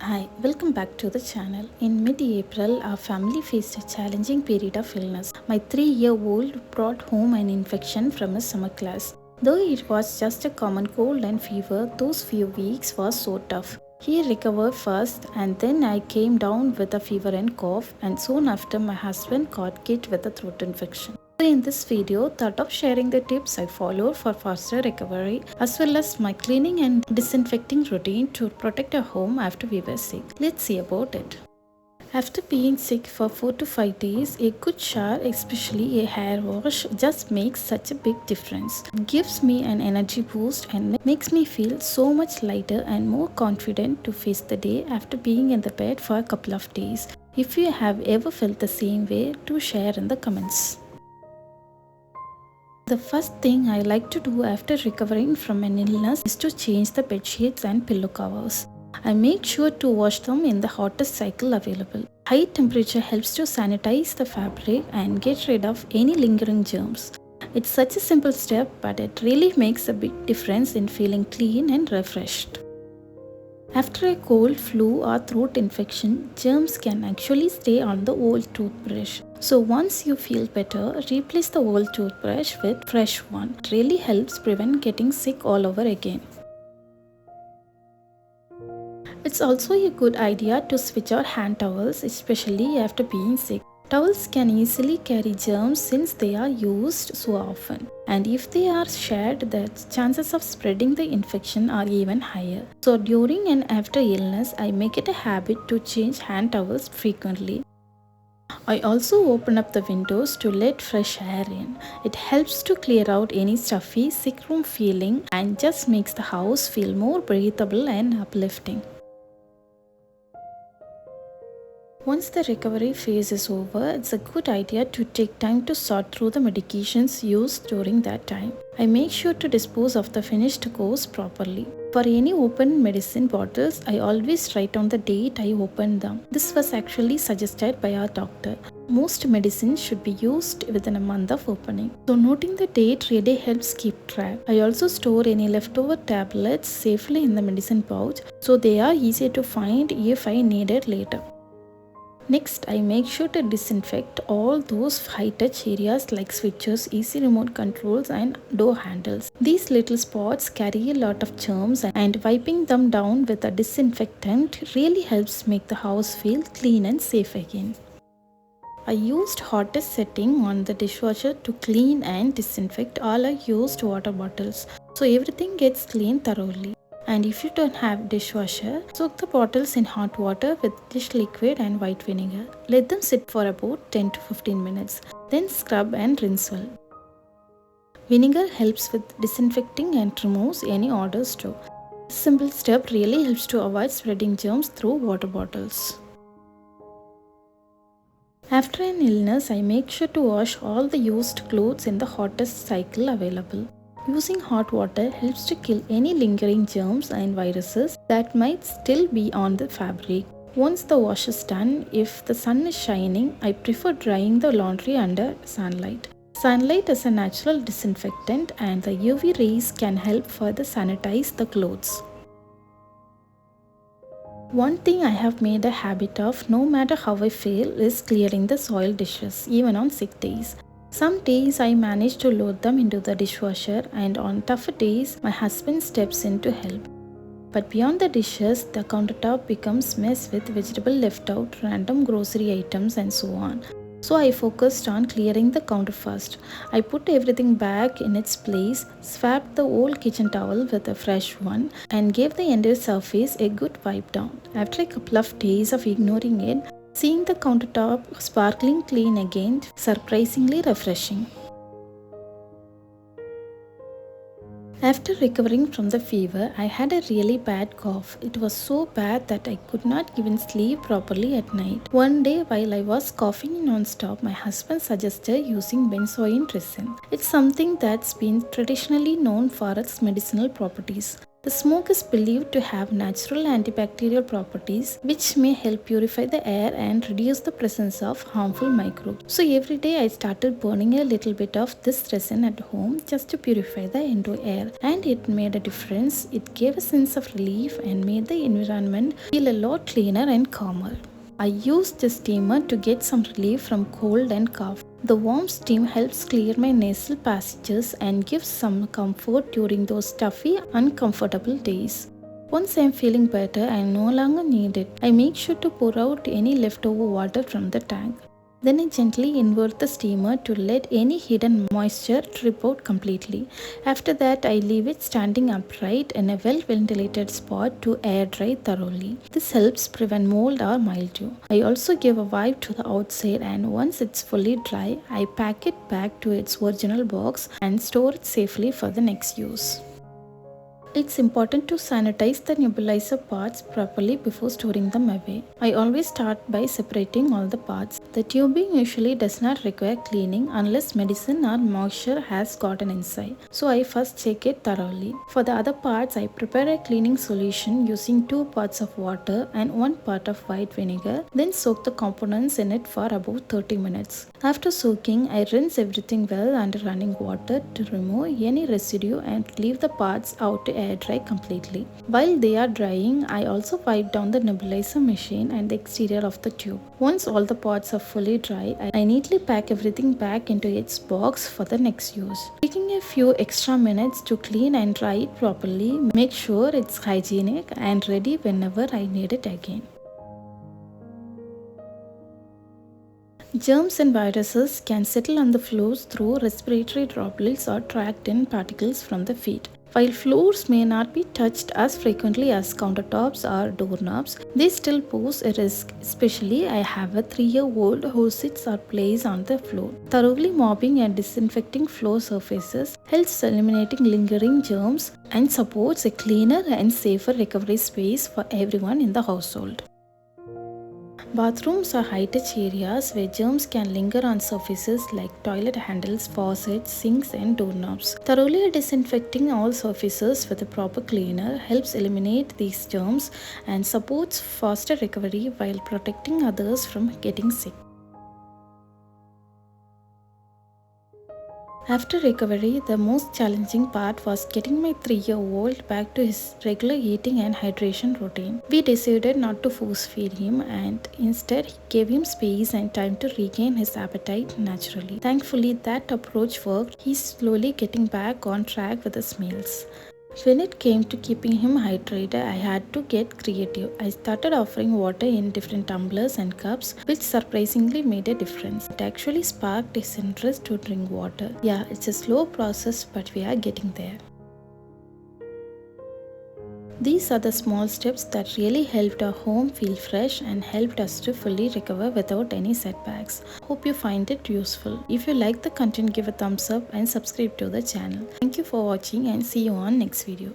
Hi, welcome back to the channel. In mid-April, our family faced a challenging period of illness. My 3-year-old brought home an infection from a summer class. Though it was just a common cold and fever, those few weeks were so tough. He recovered first, and then I came down with a fever and cough, and soon after my husband got hit with a throat infection. So in this video, thought of sharing the tips I followed for faster recovery as well as my cleaning and disinfecting routine to protect our home after we were sick. Let's see about it. After being sick for 4 to 5 days, a good shower, especially a hair wash, just makes such a big difference. It gives me an energy boost and makes me feel so much lighter and more confident to face the day after being in the bed for a couple of days. If you have ever felt the same way, do share in the comments. The first thing I like to do after recovering from an illness is to change the bed sheets and pillow covers. I make sure to wash them in the hottest cycle available. High temperature helps to sanitize the fabric and get rid of any lingering germs. It's such a simple step, but it really makes a big difference in feeling clean and refreshed. After a cold, flu, or throat infection, germs can actually stay on the old toothbrush. So once you feel better, replace the old toothbrush with fresh one. It really helps prevent getting sick all over again. It's also a good idea to switch out hand towels, especially after being sick. Towels can easily carry germs since they are used so often. And if they are shared, the chances of spreading the infection are even higher. So during and after illness, I make it a habit to change hand towels frequently. I also open up the windows to let fresh air in. It helps to clear out any stuffy, sick room feeling and just makes the house feel more breathable and uplifting. Once the recovery phase is over, it's a good idea to take time to sort through the medications used during that time. I make sure to dispose of the finished course properly. For any open medicine bottles, I always write down the date I opened them. This was actually suggested by our doctor. Most medicines should be used within a month of opening. So noting the date really helps keep track. I also store any leftover tablets safely in the medicine pouch so they are easier to find if I need it later. Next, I make sure to disinfect all those high-touch areas like switches, easy remote controls and door handles. These little spots carry a lot of germs and wiping them down with a disinfectant really helps make the house feel clean and safe again. I used hottest setting on the dishwasher to clean and disinfect all our used water bottles so everything gets cleaned thoroughly. And if you don't have dishwasher, soak the bottles in hot water with dish liquid and white vinegar. Let them sit for about 10 to 15 minutes. Then scrub and rinse well. Vinegar helps with disinfecting and removes any odors too. This simple step really helps to avoid spreading germs through water bottles. After an illness, I make sure to wash all the used clothes in the hottest cycle available. Using hot water helps to kill any lingering germs and viruses that might still be on the fabric. Once the wash is done, if the sun is shining, I prefer drying the laundry under sunlight. Sunlight is a natural disinfectant and the UV rays can help further sanitize the clothes. One thing I have made a habit of, no matter how I feel, is clearing the soiled dishes, even on sick days. Some days I manage to load them into the dishwasher, and on tougher days, my husband steps in to help. But beyond the dishes, the countertop becomes mess with vegetable left out, random grocery items, and so on. So I focused on clearing the counter first. I put everything back in its place, swapped the old kitchen towel with a fresh one, and gave the entire surface a good wipe down. After a couple of days of ignoring it, seeing the countertop sparkling clean again, surprisingly refreshing. After recovering from the fever, I had a really bad cough. It was so bad that I could not even sleep properly at night. One day, while I was coughing non-stop, my husband suggested using benzoine resin. It's something that's been traditionally known for its medicinal properties. The smoke is believed to have natural antibacterial properties which may help purify the air and reduce the presence of harmful microbes. So every day I started burning a little bit of this resin at home just to purify the indoor air, and it made a difference. It gave a sense of relief and made the environment feel a lot cleaner and calmer. I used the steamer to get some relief from cold and cough. The warm steam helps clear my nasal passages and gives some comfort during those stuffy, uncomfortable days. Once I am feeling better and no longer need it, I make sure to pour out any leftover water from the tank. Then I gently invert the steamer to let any hidden moisture drip out completely. After that, I leave it standing upright in a well-ventilated spot to air dry thoroughly. This helps prevent mold or mildew. I also give a wipe to the outside, and once it's fully dry, I pack it back to its original box and store it safely for the next use. It's important to sanitize the nebulizer parts properly before storing them away. I always start by separating all the parts. The tubing usually does not require cleaning unless medicine or moisture has gotten inside, so I first check it thoroughly. For the other parts, I prepare a cleaning solution using 2 parts of water and 1 part of white vinegar, then soak the components in it for about 30 minutes. After soaking, I rinse everything well under running water to remove any residue and leave the parts out to air dry completely. While they are drying, I also wipe down the nebulizer machine and the exterior of the tube. Once all the parts are fully dry, I neatly pack everything back into its box for the next use. Taking a few extra minutes to clean and dry it properly, make sure it's hygienic and ready whenever I need it again. Germs and viruses can settle on the floors through respiratory droplets or tracked in particles from the feet. While floors may not be touched as frequently as countertops or doorknobs, they still pose a risk. Especially, I have a 3-year-old who sits or plays on the floor. Thoroughly mopping and disinfecting floor surfaces helps eliminating lingering germs and supports a cleaner and safer recovery space for everyone in the household. Bathrooms are high-touch areas where germs can linger on surfaces like toilet handles, faucets, sinks, and doorknobs. Thoroughly disinfecting all surfaces with a proper cleaner helps eliminate these germs and supports faster recovery while protecting others from getting sick. After recovery, the most challenging part was getting my 3-year-old back to his regular eating and hydration routine. We decided not to force feed him and instead gave him space and time to regain his appetite naturally. Thankfully, that approach worked. He's slowly getting back on track with his meals. When it came to keeping him hydrated, I had to get creative. I started offering water in different tumblers and cups, which surprisingly made a difference. It actually sparked his interest to drink water. Yeah, it's a slow process, but we are getting there. These are the small steps that really helped our home feel fresh and helped us to fully recover without any setbacks. Hope you find it useful. If you like the content, give a thumbs up and subscribe to the channel. Thank you for watching and see you on next video.